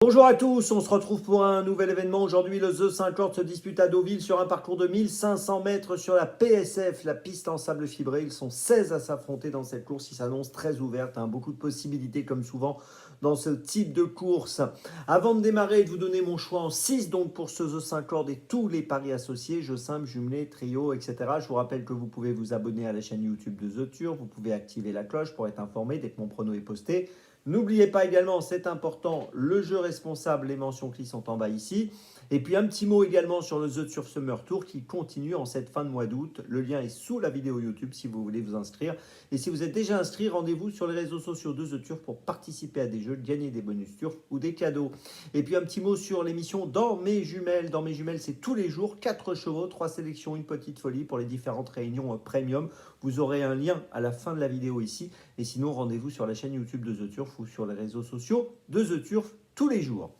Bonjour à tous, on se retrouve pour un nouvel événement. Aujourd'hui, le The 50 se dispute à Deauville sur un parcours de 1500 mètres sur la PSF, la piste en sable fibré. Ils sont 16 à s'affronter dans cette course qui s'annonce très ouverte. Beaucoup de possibilités comme souvent dans ce type de course. Avant de démarrer et de vous donner mon choix en 6 donc pour ce The 50 et tous les paris associés, jeux simples, jumelés, trio, etc. Je vous rappelle que vous pouvez vous abonner à la chaîne YouTube de The Turf. Vous pouvez activer la cloche pour être informé dès que mon prono est posté. N'oubliez pas également, c'est important, le jeu responsable, les mentions qui sont en bas ici. Et puis un petit mot également sur le The Turf Summer Tour qui continue en cette fin de mois d'août. Le lien est sous la vidéo YouTube si vous voulez vous inscrire. Et si vous êtes déjà inscrit, rendez-vous sur les réseaux sociaux de The Turf pour participer à des jeux, gagner des bonus Turf ou des cadeaux. Et puis un petit mot sur l'émission Dans mes jumelles. Dans mes jumelles, c'est tous les jours, 4 chevaux, 3 sélections, une petite folie pour les différentes réunions premium. Vous aurez un lien à la fin de la vidéo ici. Et sinon, rendez-vous sur la chaîne YouTube de The Turf ou sur les réseaux sociaux de The Turf tous les jours.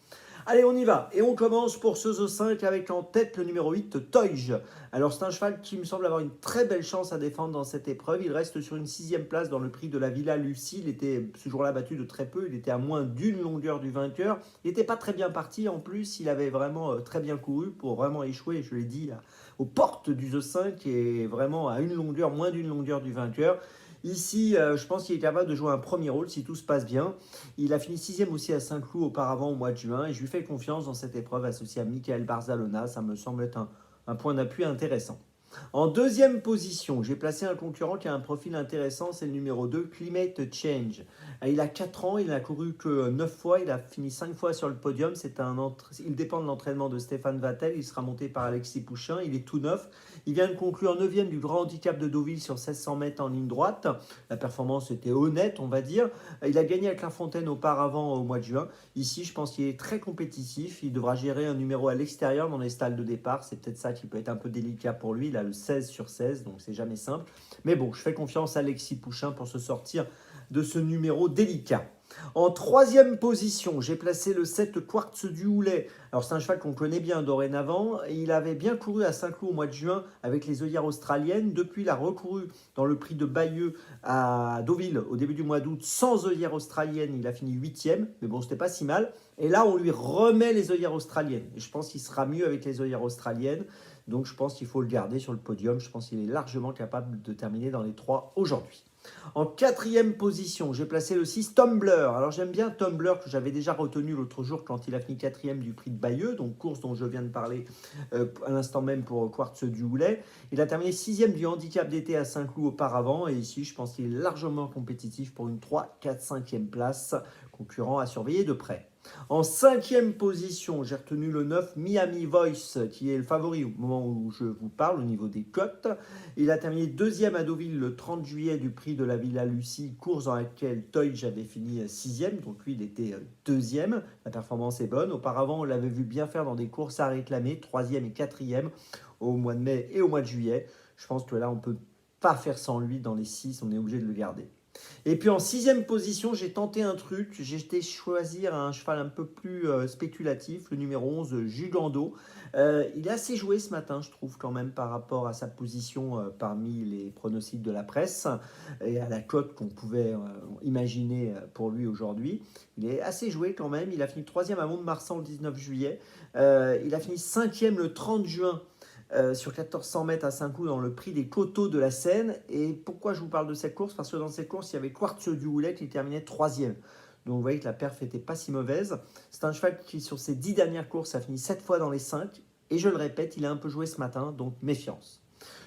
Allez, on y va. Et on commence pour ce The 5 avec en tête le numéro 8, Toige. Alors, c'est un cheval qui me semble avoir une très belle chance à défendre dans cette épreuve. Il reste sur une 6e place dans le prix de la Villa Lucie. Il était ce jour-là battu de très peu. Il était à moins d'une longueur du vainqueur. Il n'était pas très bien parti. En plus, il avait vraiment très bien couru pour vraiment échouer, je l'ai dit, aux portes du The 5 et vraiment à une longueur, moins d'une longueur du vainqueur. Ici, je pense qu'il est capable de jouer un premier rôle si tout se passe bien. Il a fini 6e aussi à Saint-Cloud auparavant au mois de juin et je lui fais confiance dans cette épreuve associée à Michael Barzalona. Ça me semble être un point d'appui intéressant. En deuxième position, j'ai placé un concurrent qui a un profil intéressant, c'est le numéro 2, Climate Change. Il a 4 ans, il n'a couru que 9 fois, il a fini 5 fois sur le podium. Il dépend de l'entraînement de Stéphane Vattel, il sera monté par Alexis Pouchin, il est tout neuf. Il vient de conclure 9e du grand handicap de Deauville sur 1600 mètres en ligne droite. La performance était honnête, on va dire. Il a gagné à Clairefontaine auparavant au mois de juin. Ici, je pense qu'il est très compétitif. Il devra gérer un numéro à l'extérieur dans les stalles de départ. C'est peut-être ça qui peut être un peu délicat pour lui. Il a le 16 sur 16, donc c'est jamais simple. Mais bon, je fais confiance à Alexis Pouchin pour se sortir de ce numéro délicat. En troisième position, j'ai placé le 7 Quartz du Houlet. Alors c'est un cheval qu'on connaît bien dorénavant. Il avait bien couru à Saint-Cloud au mois de juin avec les œillères australiennes. Depuis, il a recouru dans le prix de Bayeux à Deauville au début du mois d'août sans œillères australiennes. Il a fini 8e, mais bon, c'était pas si mal. Et là, on lui remet les œillères australiennes. Et je pense qu'il sera mieux avec les œillères australiennes. Donc je pense qu'il faut le garder sur le podium. Je pense qu'il est largement capable de terminer dans les 3 aujourd'hui. En quatrième position, j'ai placé le 6 Tumbler. Alors j'aime bien Tumbler que j'avais déjà retenu l'autre jour quand il a fini 4e du prix de Bayeux, donc course dont je viens de parler à l'instant même pour Quartz du Houlet. Il a terminé 6e du handicap d'été à Saint-Cloud auparavant et ici je pense qu'il est largement compétitif pour une 3, 4, 5e place, concurrent à surveiller de près. En cinquième position, j'ai retenu le 9 Miami Voice, qui est le favori au moment où je vous parle au niveau des cotes. Il a terminé 2e à Deauville le 30 juillet du prix de la Villa Lucie, course dans laquelle Toige avait fini 6e, donc lui il était 2e. La performance est bonne. Auparavant, on l'avait vu bien faire dans des courses à réclamer, 3e et 4e au mois de mai et au mois de juillet. Je pense que là, on ne peut pas faire sans lui dans les 6, on est obligé de le garder. Et puis en 6e position, j'ai tenté un truc. J'ai été choisir un cheval un peu plus spéculatif, le numéro 11, Jugando. Il est assez joué ce matin, je trouve, quand même, par rapport à sa position parmi les pronostics de la presse et à la cote qu'on pouvait imaginer pour lui aujourd'hui. Il est assez joué quand même. Il a fini 3e à Mont-de-Marsan le 19 juillet. Il a fini 5e le 30 juin. Sur 1400 mètres à Saint-Cloud dans le prix des coteaux de la Seine. Et pourquoi je vous parle de cette course? Parce que dans cette course, il y avait Quartz du Houlet qui terminait 3e. Donc vous voyez que la perf n'était pas si mauvaise. C'est un cheval qui, sur ses 10 dernières courses, a fini 7 fois dans les 5. Et je le répète, il a un peu joué ce matin, donc méfiance.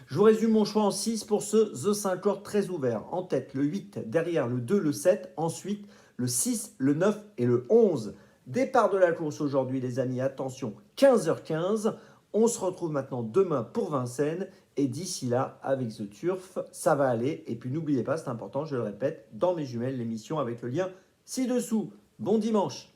Je vous résume mon choix en 6 pour ce The 50 très ouvert. En tête, le 8, derrière le 2, le 7, ensuite le 6, le 9 et le 11. Départ de la course aujourd'hui, les amis, attention, 15h15. On se retrouve maintenant demain pour Vincennes et d'ici là, avec The Turf, ça va aller. Et puis n'oubliez pas, c'est important, je le répète, dans mes jumelles, l'émission avec le lien ci-dessous. Bon dimanche!